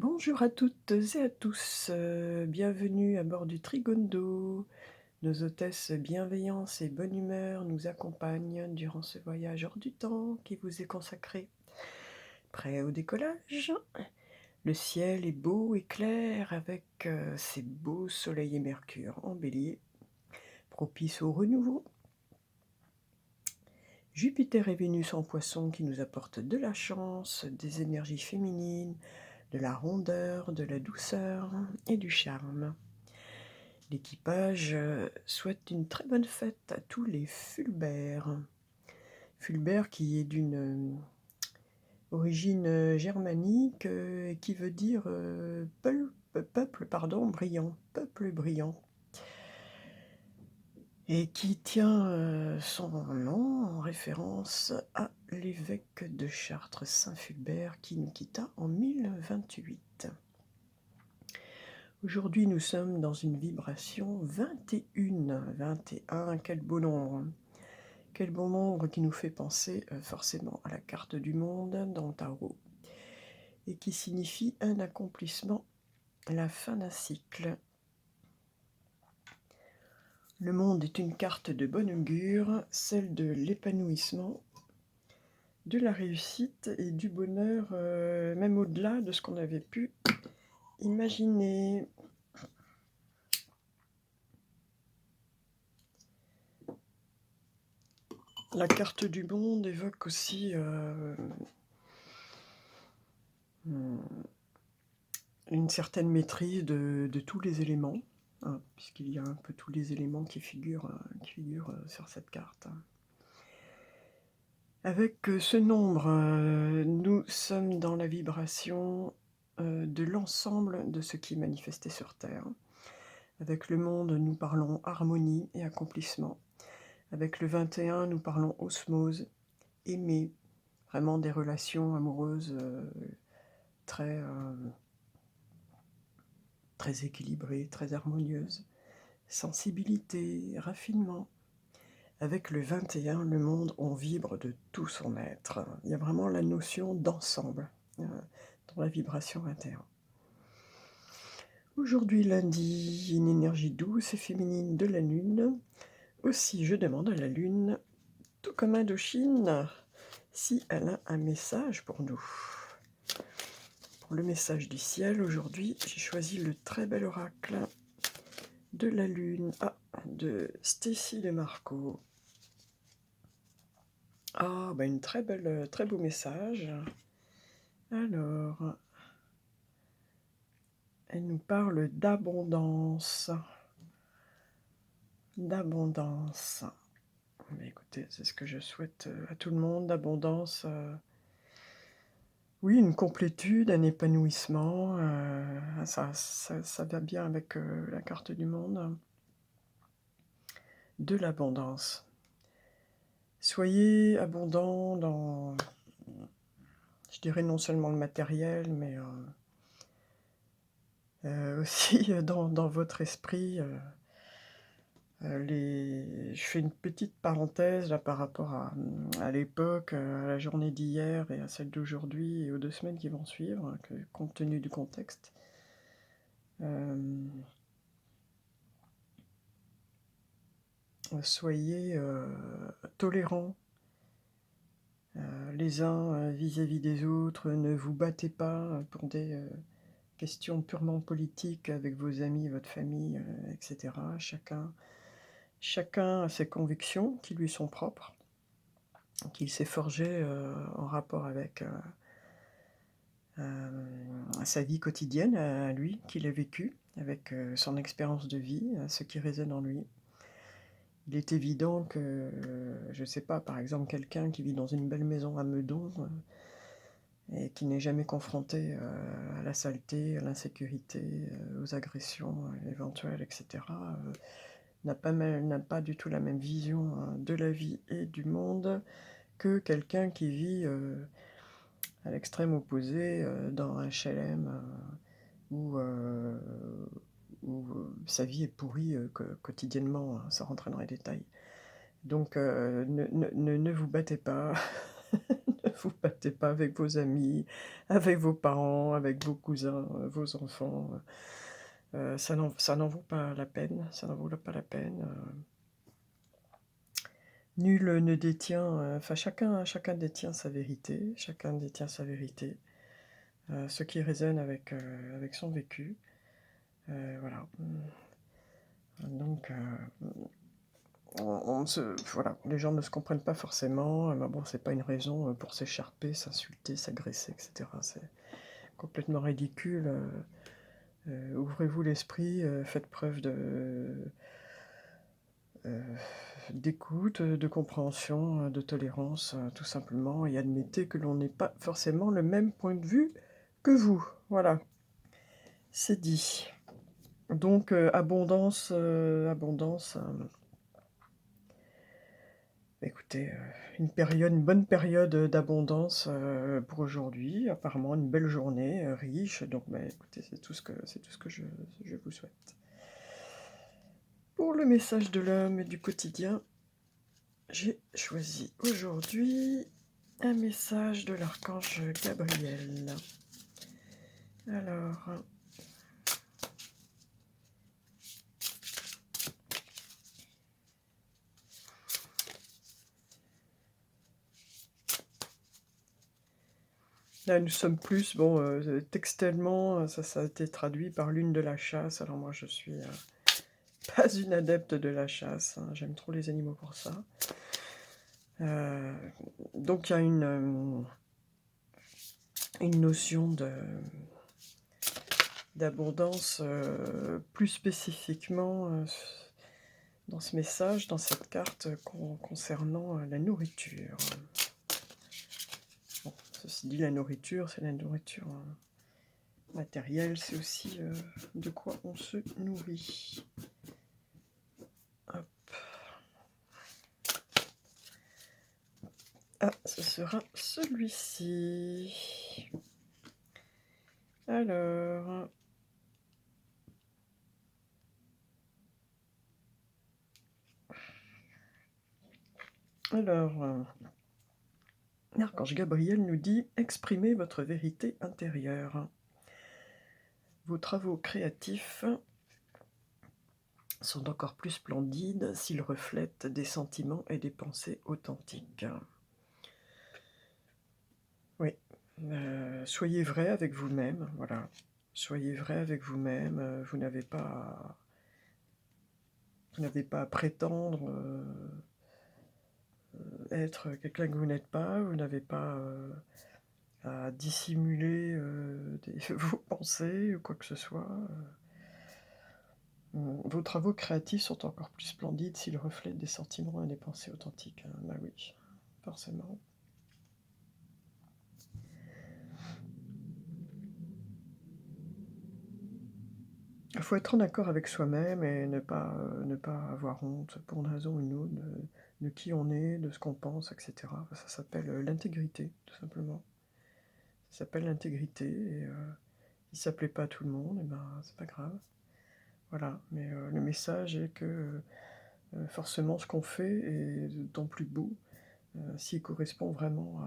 Bonjour à toutes et à tous, bienvenue à bord du Trigondo. Nos hôtesses bienveillance et bonne humeur nous accompagnent durant ce voyage hors du temps qui vous est consacré. Prêt au décollage? Le ciel est beau et clair avec ses beaux soleils et mercure en bélier, propice au renouveau. Jupiter et Vénus en poisson qui nous apportent de la chance, des énergies féminines, de la rondeur, de la douceur et du charme. L'équipage souhaite une très bonne fête à tous les Fulbert. Fulbert qui est d'une origine germanique et qui veut dire peuple brillant, et qui tient son nom en référence à l'évêque de Chartres, Saint Fulbert, qui nous quitta en 1028. Aujourd'hui, nous sommes dans une vibration 21. 21, quel beau nombre! Quel bon nombre qui nous fait penser forcément à la carte du monde dans le tarot, et qui signifie un accomplissement, la fin d'un cycle. Le monde est une carte de bon augure, celle de l'épanouissement, de la réussite et du bonheur, même au-delà de ce qu'on avait pu imaginer. La carte du monde évoque aussi une certaine maîtrise de tous les éléments, hein, puisqu'il y a un peu tous les éléments qui figurent sur cette carte. Avec ce nombre, nous sommes dans la vibration de l'ensemble de ce qui est manifesté sur Terre. Avec le monde, nous parlons harmonie et accomplissement. Avec le 21, nous parlons osmose, aimer, vraiment des relations amoureuses très équilibrées, très harmonieuses. Sensibilité, raffinement. Avec le 21, le monde, on vibre de tout son être. Il y a vraiment la notion d'ensemble dans la vibration 21. Aujourd'hui, lundi, une énergie douce et féminine de la Lune. Aussi, je demande à la Lune, tout comme Indochine, si elle a un message pour nous. Pour le message du ciel, aujourd'hui, j'ai choisi le très bel oracle de la Lune, de Stécie de Marco. Une très beau message. Alors, elle nous parle d'abondance. D'abondance. Mais écoutez, c'est ce que je souhaite à tout le monde, d'abondance. Oui, une complétude, un épanouissement. Ça va bien avec la carte du monde. De l'abondance. Soyez abondant dans, je dirais, non seulement le matériel, mais aussi dans votre esprit. Je fais une petite parenthèse là par rapport à l'époque, à la journée d'hier et à celle d'aujourd'hui et aux 2 semaines qui vont suivre, compte tenu du contexte. Soyez tolérants les uns vis-à-vis des autres, ne vous battez pas pour des questions purement politiques avec vos amis, votre famille, etc. Chacun a ses convictions qui lui sont propres, qu'il s'est forgé en rapport avec sa vie quotidienne, à lui, qu'il a vécu, avec son expérience de vie, ce qui résonne en lui. Il est évident que, je ne sais pas, par exemple, quelqu'un qui vit dans une belle maison à Meudon et qui n'est jamais confronté à la saleté, à l'insécurité, aux agressions éventuelles, etc., n'a pas du tout la même vision de la vie et du monde que quelqu'un qui vit à l'extrême opposé dans un HLM où sa vie est pourrie quotidiennement, sans rentrer dans les détails. Donc ne vous battez pas, vous battez pas avec vos amis, avec vos parents, avec vos cousins, vos enfants, ça n'en vaut pas la peine, ça n'en vaut pas la peine, nul, ne détient, enfin chacun détient sa vérité, chacun détient sa vérité, ce qui résonne avec son vécu, voilà. Donc voilà, les gens ne se comprennent pas forcément, mais bon, c'est pas une raison, pour s'écharper, s'insulter, s'agresser et cetera. C'est complètement ridicule, ouvrez-vous l'esprit, faites preuve heu, d'écoute, de compréhension, de tolérance, tout simplement, et admettez que l'on n'ait pas forcément le même point de vue que vous. Voilà, c'est dit. Donc abondance, écoutez, une bonne période, d'abondance, pour aujourd'hui. Apparemment une belle journée, riche, donc bah, écoutez, c'est tout ce que je vous souhaite. Pour le message de l'homme et du quotidien, j'ai choisi aujourd'hui un message de l'archange Gabriel. Alors, là nous sommes plus bon, textuellement, ça a été traduit par lune de la chasse. Alors moi je suis, pas une adepte de la chasse, hein, j'aime trop les animaux pour ça. Heu, donc il y a une notion d'abondance, plus spécifiquement, dans ce message, dans cette carte, concernant, la nourriture. Bon, ceci dit, la nourriture, c'est la nourriture, matérielle, c'est aussi, de quoi on se nourrit. Hop. Ah, ce sera celui-ci. Alors, l'archange Gabriel nous dit: «Exprimez votre vérité intérieure. Vos travaux créatifs sont encore plus splendides s'ils reflètent des sentiments et des pensées authentiques.» Oui, soyez vrai avec vous-même, voilà. Soyez vrai avec vous-même, vous n'avez pas à prétendre, être quelqu'un que vous n'êtes pas, vous n'avez pas, à dissimuler, vos pensées ou quoi que ce soit, vos travaux créatifs sont encore plus splendides s'ils reflètent des sentiments et des pensées authentiques, bah oui, forcément. Il faut être en accord avec soi-même et ne pas avoir honte pour une raison ou une autre de qui on est, de ce qu'on pense, et cetera. Ça s'appelle, l'intégrité, tout simplement. Ça s'appelle l'intégrité et si ça plaît pas à tout le monde, et ben, c'est pas grave. Voilà, mais le message est que, forcément ce qu'on fait est d'autant plus beau, s'il correspond vraiment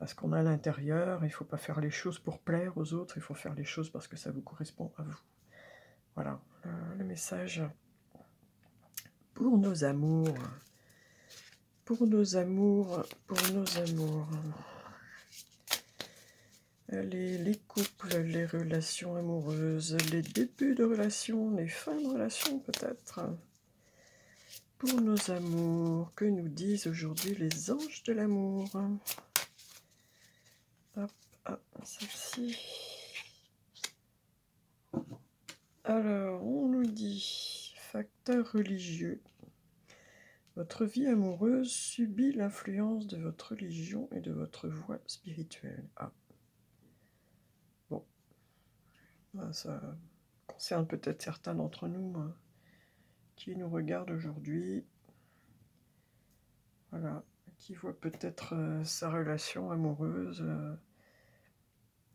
à ce qu'on a à l'intérieur. Il faut pas faire les choses pour plaire aux autres, il faut faire les choses parce que ça vous correspond à vous. Voilà, le message pour nos amours, pour nos amours, pour nos amours. Les couples, les relations amoureuses, les débuts de relations, les fins de relations peut-être. Pour nos amours, que nous disent aujourd'hui les anges de l'amour? Hop, hop, celle-ci. Alors, on nous dit, facteur religieux. Votre vie amoureuse subit l'influence de votre religion et de votre voie spirituelle. Ah, bon, ça concerne peut-être certains d'entre nous, qui nous regardent aujourd'hui. Voilà, qui voit peut-être, sa relation amoureuse,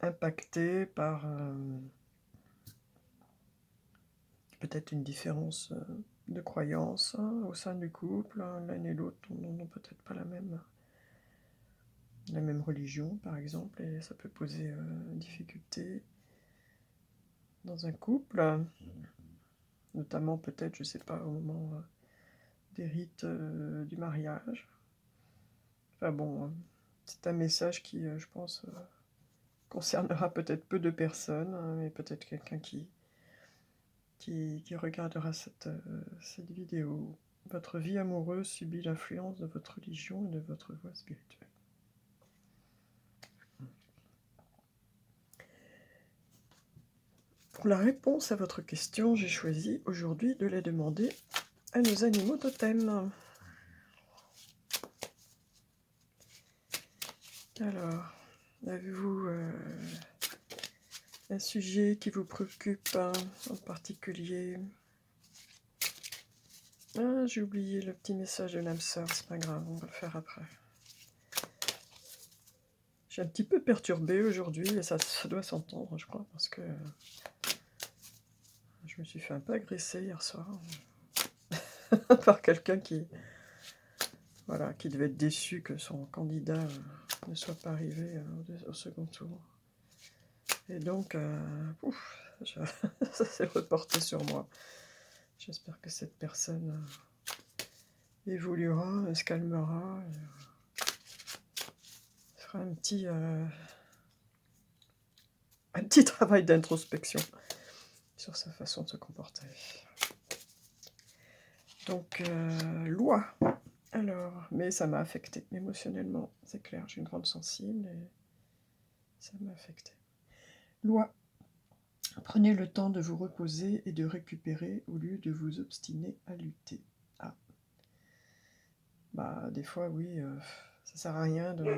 impactée par, peut-être une différence, de croyances, hein, au sein du couple, hein. L'un et l'autre n'ont peut-être pas la même la même religion, par exemple, et ça peut poser difficulté dans un couple, notamment peut-être, je sais pas, au moment des rites du mariage. Enfin bon, c'est un message qui, je pense, concernera peut-être peu de personnes, hein, mais peut-être quelqu'un qui regardera cette vidéo. Votre vie amoureuse subit l'influence de votre religion et de votre voie spirituelle. Pour la réponse à votre question, j'ai choisi aujourd'hui de la demander à nos animaux totems. Alors, avez-vous un sujet qui vous préoccupe en particulier? Ah, j'ai oublié le petit message de l'âme sœur, c'est pas grave, on va le faire après. J'ai un petit peu perturbé aujourd'hui, et ça doit s'entendre, je crois, parce que je me suis fait un peu agresser hier soir par quelqu'un qui devait être déçu que son candidat ne soit pas arrivé au second tour. Et donc, ça s'est reporté sur moi. J'espère que cette personne évoluera, se calmera, fera un petit travail d'introspection sur sa façon de se comporter. Donc, loi. Alors, mais ça m'a affecté émotionnellement, c'est clair, j'ai une grande sensible et ça m'a affecté. Loi. Prenez le temps de vous reposer et de récupérer au lieu de vous obstiner à lutter. Ah. Bah, des fois, oui, ça sert à rien de...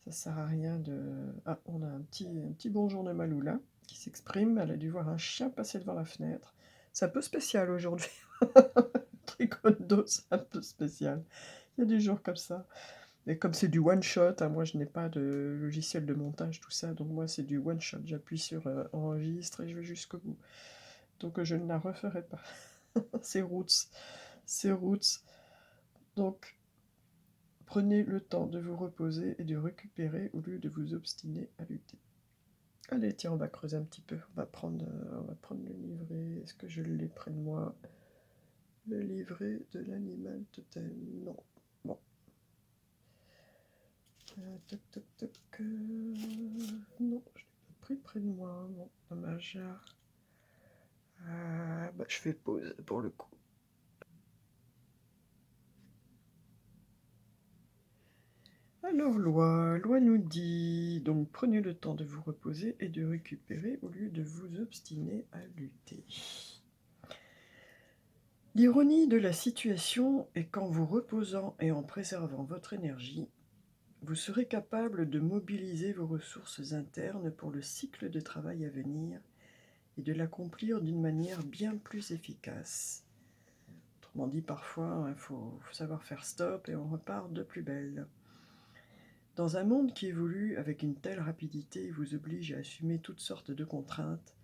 Ça sert à rien de... Ah, on a un petit bonjour de Maloula qui s'exprime. Elle a dû voir un chien passer devant la fenêtre. C'est un peu spécial aujourd'hui. Tricondo, c'est un peu spécial. Il y a des jours comme ça. Et comme c'est du one-shot, hein, moi je n'ai pas de logiciel de montage, tout ça, donc moi c'est du one-shot. J'appuie sur enregistre et je vais jusqu'au bout. Donc je ne la referai pas. C'est Roots. C'est Roots. Donc prenez le temps de vous reposer et de récupérer au lieu de vous obstiner à lutter. Allez, tiens, on va creuser un petit peu. On va prendre le livret. Est-ce que je l'ai près de moi? Le livret de l'animal totem. Non. Bon. Toc, toc, toc. Non, je l'ai pas pris près de moi. Bon, dommage. Je fais pause pour le coup. Alors, loi nous dit, donc prenez le temps de vous reposer et de récupérer au lieu de vous obstiner à lutter. L'ironie de la situation est qu'en vous reposant et en préservant votre énergie, vous serez capable de mobiliser vos ressources internes pour le cycle de travail à venir et de l'accomplir d'une manière bien plus efficace. Autrement dit, parfois, il faut savoir faire stop et on repart de plus belle. Dans un monde qui évolue avec une telle rapidité et vous oblige à assumer toutes sortes de contraintes,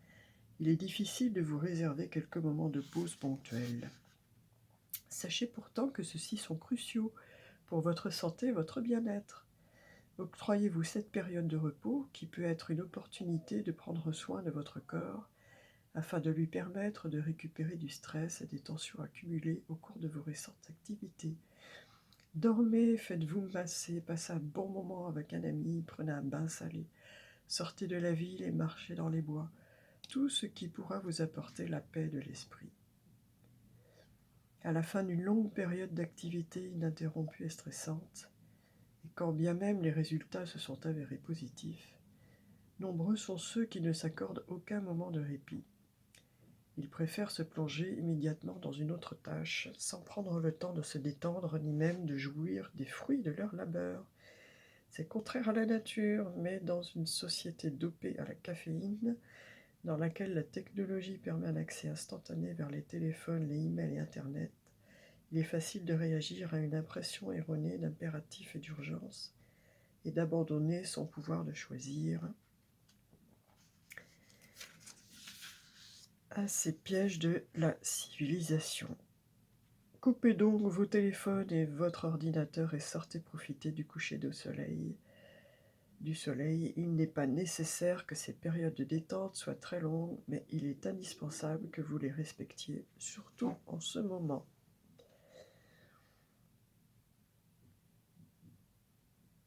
il est difficile de vous réserver quelques moments de pause ponctuels. Sachez pourtant que ceux-ci sont cruciaux pour votre santé et votre bien-être. Octroyez-vous cette période de repos qui peut être une opportunité de prendre soin de votre corps afin de lui permettre de récupérer du stress et des tensions accumulées au cours de vos récentes activités. Dormez, faites-vous masser, passez un bon moment avec un ami, prenez un bain salé, sortez de la ville et marchez dans les bois, tout ce qui pourra vous apporter la paix de l'esprit. À la fin d'une longue période d'activité ininterrompue et stressante, et quand bien même les résultats se sont avérés positifs, nombreux sont ceux qui ne s'accordent aucun moment de répit. Ils préfèrent se plonger immédiatement dans une autre tâche, sans prendre le temps de se détendre ni même de jouir des fruits de leur labeur. C'est contraire à la nature, mais dans une société dopée à la caféine, dans laquelle la technologie permet un accès instantané vers les téléphones, les emails et Internet, il est facile de réagir à une impression erronée d'impératif et d'urgence et d'abandonner son pouvoir de choisir à ces pièges de la civilisation. Coupez donc vos téléphones et votre ordinateur et sortez profiter du coucher de soleil du soleil. Il n'est pas nécessaire que ces périodes de détente soient très longues, mais il est indispensable que vous les respectiez, surtout en ce moment.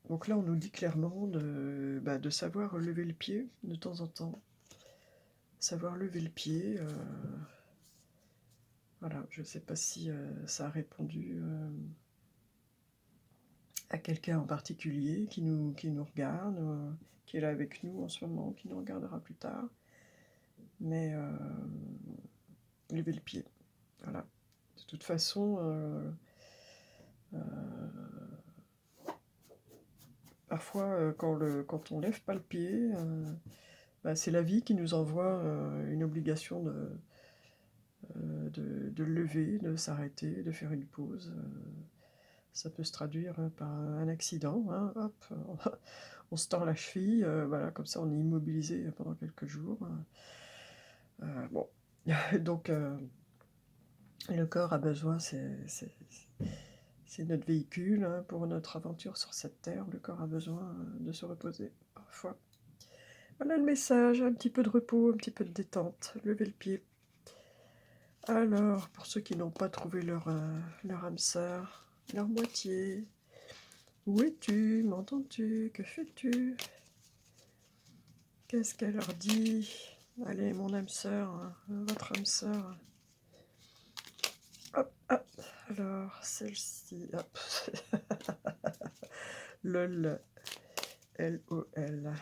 Donc là, on nous dit clairement de savoir lever le pied de temps en temps. Savoir lever le pied. Voilà, je ne sais pas si ça a répondu à quelqu'un en particulier qui nous regarde, qui est là avec nous en ce moment, qui nous regardera plus tard. Mais lever le pied. Voilà. De toute façon, parfois, quand on lève pas le pied, c'est la vie qui nous envoie une obligation de lever, de s'arrêter, de faire une pause. Ça peut se traduire par un accident, hein, hop, on se tord la cheville, voilà, comme ça on est immobilisé pendant quelques jours. Bon, donc le corps a besoin, c'est notre véhicule hein, pour notre aventure sur cette terre. Le corps a besoin de se reposer parfois. Voilà le message, un petit peu de repos, un petit peu de détente, lever le pied. Alors, pour ceux qui n'ont pas trouvé leur âme sœur, leur moitié, où es-tu? M'entends-tu? Que fais-tu? Qu'est-ce qu'elle leur dit? Allez, mon âme sœur, hein, votre âme sœur. Hop, hop. Alors, celle-ci, hop. LOL, L-O-L.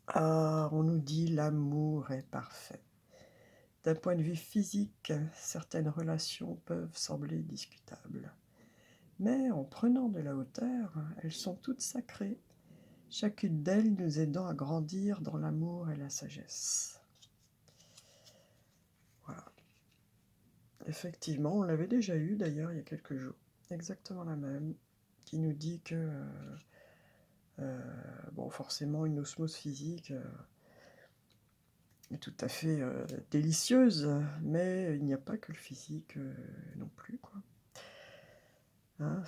Ah, on nous dit l'amour est parfait. D'un point de vue physique, certaines relations peuvent sembler discutables. Mais en prenant de la hauteur, elles sont toutes sacrées, chacune d'elles nous aidant à grandir dans l'amour et la sagesse. Voilà. Effectivement, on l'avait déjà eu d'ailleurs il y a quelques jours, exactement la même, qui nous dit que, bon, forcément, une osmose physique est tout à fait délicieuse, mais il n'y a pas que le physique non plus, quoi. Hein,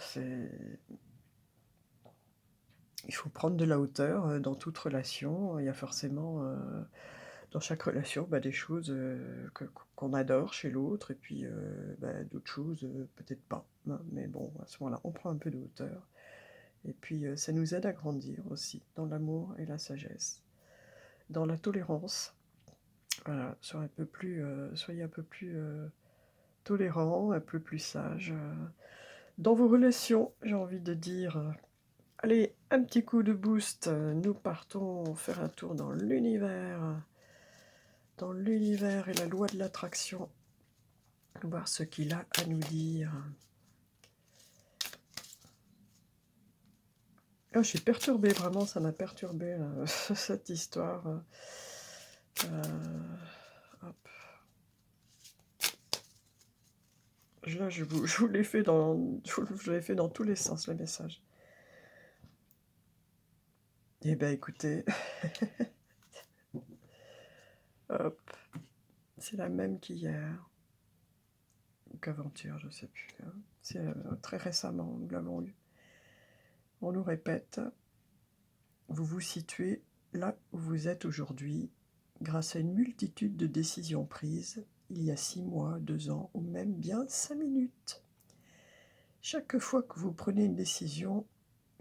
il faut prendre de la hauteur dans toute relation. Il y a forcément dans chaque relation des choses qu'on adore chez l'autre, et puis d'autres choses peut-être pas. Hein, mais bon, à ce moment-là, on prend un peu de hauteur. Et puis ça nous aide à grandir aussi, dans l'amour et la sagesse, dans la tolérance. Voilà, soyez un peu plus tolérants, un peu plus sages. Dans vos relations, j'ai envie de dire, allez, un petit coup de boost, nous partons faire un tour dans l'univers et la loi de l'attraction, voir ce qu'il a à nous dire. Oh, je suis perturbée, vraiment, ça m'a perturbée, là, cette histoire. Hop. Là, je vous l'ai fait dans tous les sens, le message. Eh ben, écoutez, hop, c'est la même qu'hier, ou qu'aventure, je sais plus. Hein. C'est très récemment, nous l'avons eu. On nous répète, vous vous situez là où vous êtes aujourd'hui, grâce à une multitude de décisions prises, il y a 6 mois, 2 ans, ou même bien 5 minutes. Chaque fois que vous prenez une décision,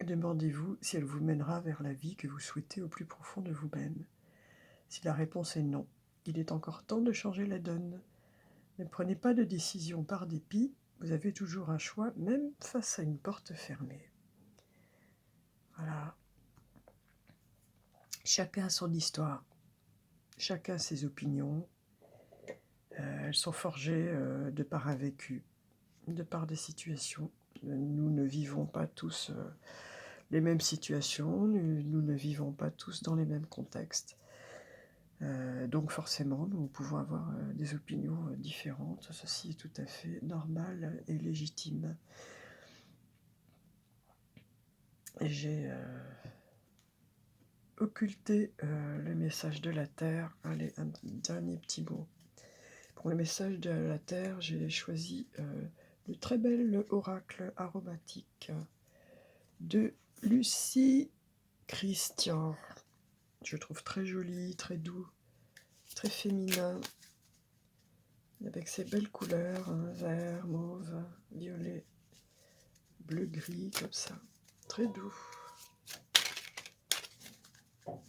demandez-vous si elle vous mènera vers la vie que vous souhaitez au plus profond de vous-même. Si la réponse est non, il est encore temps de changer la donne. Ne prenez pas de décision par dépit, vous avez toujours un choix, même face à une porte fermée. Voilà. Chacun a son histoire, chacun a ses opinions. Elles sont forgées de par un vécu, de par des situations. Nous ne vivons pas tous les mêmes situations, nous ne vivons pas tous dans les mêmes contextes. Donc forcément, nous pouvons avoir des opinions différentes. Ceci est tout à fait normal et légitime. J'ai occulté le message de la Terre. Allez, un dernier petit mot. Pour le message de la Terre, j'ai choisi Le très bel oracle aromatique de Lucie Christian. Je le trouve très joli, très doux, très féminin, avec ses belles couleurs, hein, vert, mauve, violet, bleu, gris, comme ça. Très doux. Alors,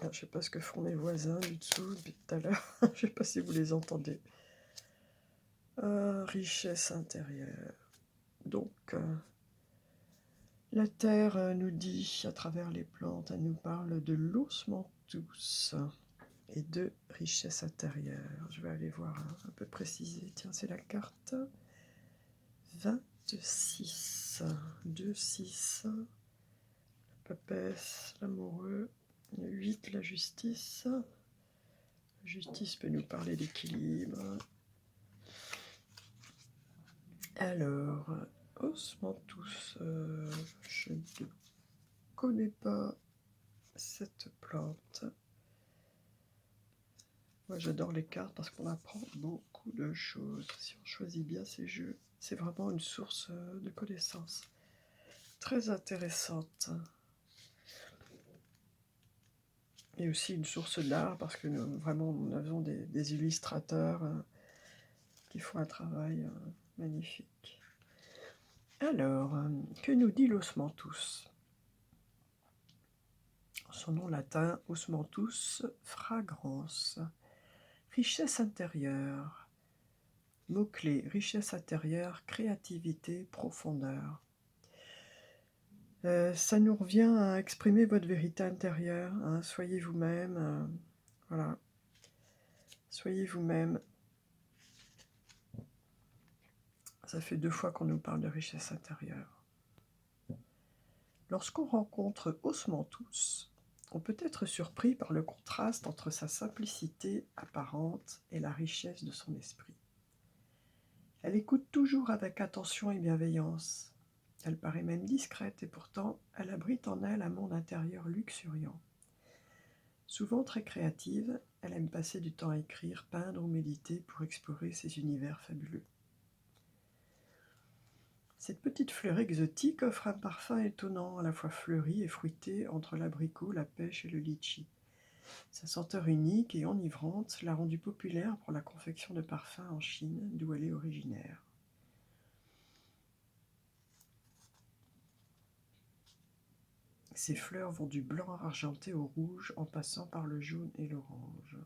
je ne sais pas ce que font mes voisins du dessous depuis tout à l'heure. Je ne sais pas si vous les entendez. Richesse intérieure. Donc, la terre nous dit, à travers les plantes, elle nous parle de l'osmanthus et de richesse intérieure. Je vais aller voir un peu préciser. Tiens, c'est la carte 26. 2, 6. Papesse, l'amoureux. 8, la justice. La justice peut nous parler d'équilibre. Alors, osmanthus, je ne connais pas cette plante. Moi, j'adore les cartes parce qu'on apprend beaucoup de choses. Si on choisit bien ces jeux, c'est vraiment une source de connaissances très intéressante. Et aussi une source d'art parce que nous avons des illustrateurs qui font un travail magnifique. Alors, que nous dit l'osmanthus? Son nom latin, osmanthus fragrans. Richesse intérieure. Mot-clé, richesse intérieure, créativité, profondeur. Ça nous revient à exprimer votre vérité intérieure. Hein, soyez vous-même. Voilà. Soyez vous-même. Ça fait 2 fois qu'on nous parle de richesse intérieure. Lorsqu'on rencontre osmanthus, on peut être surpris par le contraste entre sa simplicité apparente et la richesse de son esprit. Elle écoute toujours avec attention et bienveillance. Elle paraît même discrète et pourtant elle abrite en elle un monde intérieur luxuriant. Souvent très créative, elle aime passer du temps à écrire, peindre ou méditer pour explorer ces univers fabuleux. Cette petite fleur exotique offre un parfum étonnant, à la fois fleuri et fruité entre l'abricot, la pêche et le litchi. Sa senteur unique et enivrante l'a rendue populaire pour la confection de parfums en Chine, d'où elle est originaire. Ces fleurs vont du blanc argenté au rouge en passant par le jaune et l'orange.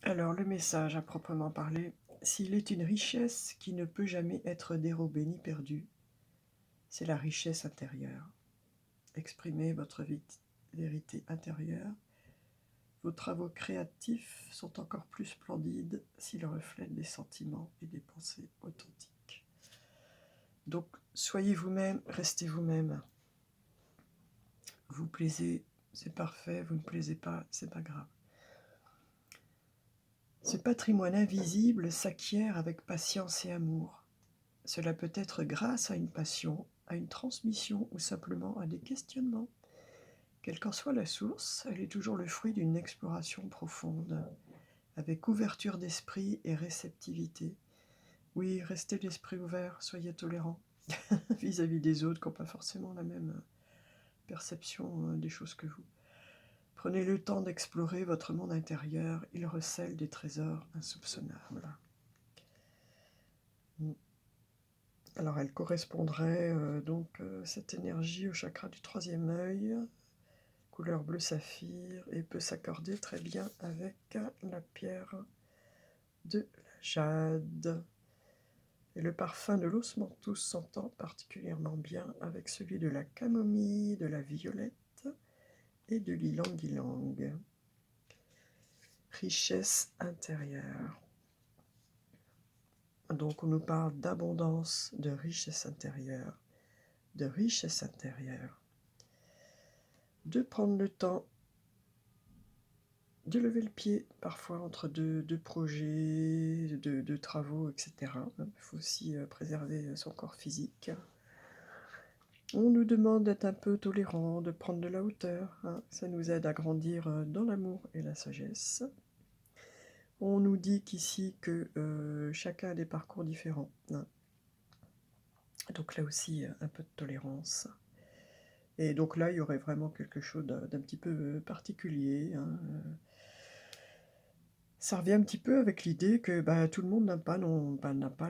Alors le message à proprement parler, s'il est une richesse qui ne peut jamais être dérobée ni perdue, c'est la richesse intérieure. Exprimez votre vérité intérieure. Vos travaux créatifs sont encore plus splendides s'ils reflètent des sentiments et des pensées authentiques. Donc, soyez vous-même, restez vous-même. Vous plaisez, c'est parfait, vous ne plaisez pas, c'est pas grave. Ce patrimoine invisible s'acquiert avec patience et amour. Cela peut être grâce à une passion, à une transmission ou simplement à des questionnements. Quelle qu'en soit la source, elle est toujours le fruit d'une exploration profonde, avec ouverture d'esprit et réceptivité. Oui, restez l'esprit ouvert, soyez tolérants vis-à-vis des autres qui n'ont pas forcément la même perception des choses que vous. Prenez le temps d'explorer votre monde intérieur, il recèle des trésors insoupçonnables. Alors elle correspondrait cette énergie au chakra du 3e œil, couleur bleu saphir, et peut s'accorder très bien avec la pierre de la jade. Et le parfum de l'osmanthus s'entend particulièrement bien avec celui de la camomille, de la violette et de l'ylang-ylang. Richesse intérieure. Donc on nous parle d'abondance, de richesse intérieure, de richesse intérieure. De prendre le temps de lever le pied, parfois entre deux projets, de travaux, etc. Il faut aussi préserver son corps physique. On nous demande d'être un peu tolérant, de prendre de la hauteur. Ça nous aide à grandir dans l'amour et la sagesse. On nous dit qu'ici que chacun a des parcours différents, hein. Donc là aussi, un peu de tolérance. Et donc là, il y aurait vraiment quelque chose d'un petit peu particulier, hein. Ça revient un petit peu avec l'idée que bah, tout le monde n'a pas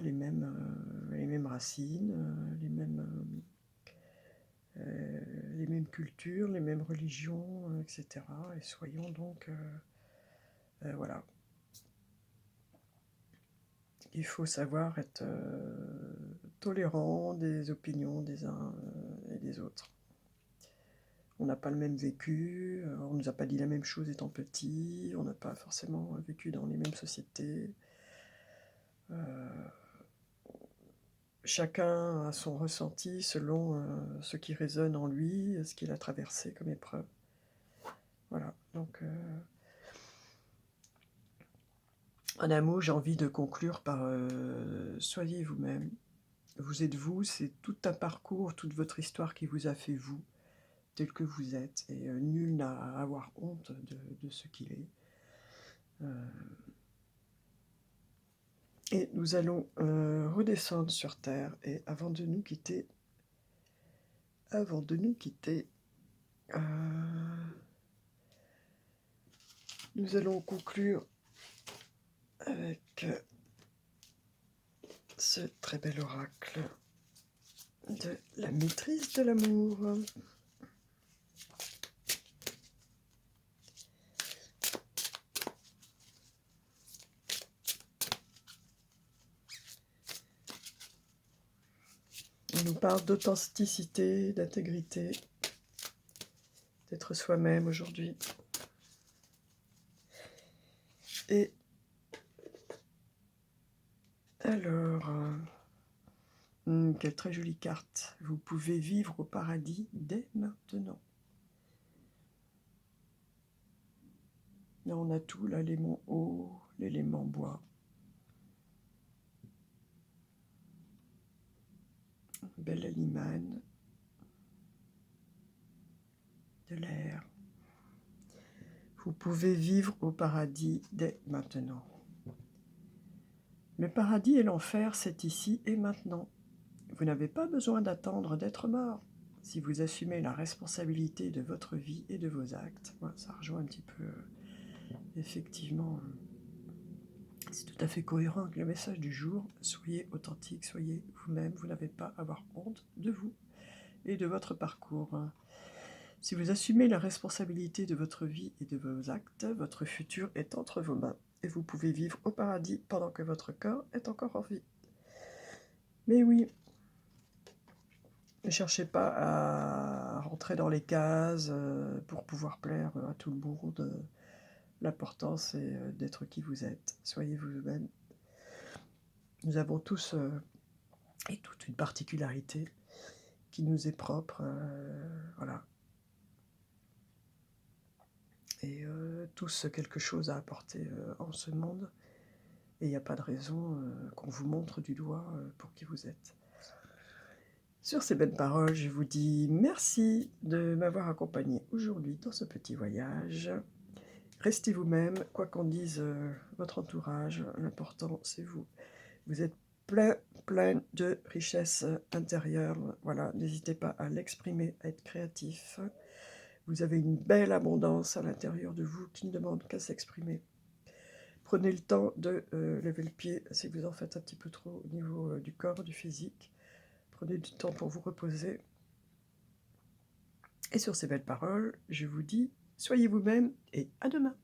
les mêmes racines, les mêmes cultures, les mêmes religions, etc. Et soyons donc, voilà, il faut savoir être tolérant des opinions des uns et des autres. On n'a pas le même vécu, on ne nous a pas dit la même chose étant petit, on n'a pas forcément vécu dans les mêmes sociétés. Chacun a son ressenti selon ce qui résonne en lui, ce qu'il a traversé comme épreuve. Voilà, donc en un mot, j'ai envie de conclure par soyez vous-même. Vous êtes vous, c'est tout un parcours, toute votre histoire qui vous a fait vous, tel que vous êtes, et nul n'a à avoir honte de ce qu'il est. Et nous allons redescendre sur Terre, et avant de nous quitter, euh, nous allons conclure avec ce très bel oracle de la maîtrise de l'amour. On nous parle d'authenticité, d'intégrité, d'être soi-même aujourd'hui. Et alors, quelle très jolie carte. Vous pouvez vivre au paradis dès maintenant. Là, on a tout, l'élément eau, l'élément bois. Belle alimane, de l'air. Vous pouvez vivre au paradis dès maintenant. Le paradis et l'enfer, c'est ici et maintenant. Vous n'avez pas besoin d'attendre d'être mort. Si vous assumez la responsabilité de votre vie et de vos actes, voilà, ça rejoint un petit peu, effectivement, c'est tout à fait cohérent avec le message du jour. Soyez authentique, soyez vous-même, vous n'avez pas à avoir honte de vous et de votre parcours. Si vous assumez la responsabilité de votre vie et de vos actes, votre futur est entre vos mains et vous pouvez vivre au paradis pendant que votre corps est encore en vie. Mais oui, ne cherchez pas à rentrer dans les cases pour pouvoir plaire à tout le monde. L'important, c'est d'être qui vous êtes. Soyez vous-même. Nous avons tous et toute une particularité qui nous est propre. Voilà. Et tous quelque chose à apporter en ce monde. Et il n'y a pas de raison qu'on vous montre du doigt pour qui vous êtes. Sur ces belles paroles, je vous dis merci de m'avoir accompagné aujourd'hui dans ce petit voyage. Restez vous-même, quoi qu'en dise votre entourage, l'important c'est vous. Vous êtes plein de richesses intérieures, voilà, n'hésitez pas à l'exprimer, à être créatif. Vous avez une belle abondance à l'intérieur de vous qui ne demande qu'à s'exprimer. Prenez le temps de lever le pied si vous en faites un petit peu trop au niveau du corps, du physique. Prenez du temps pour vous reposer. Et sur ces belles paroles, je vous dis, soyez vous-même et à demain.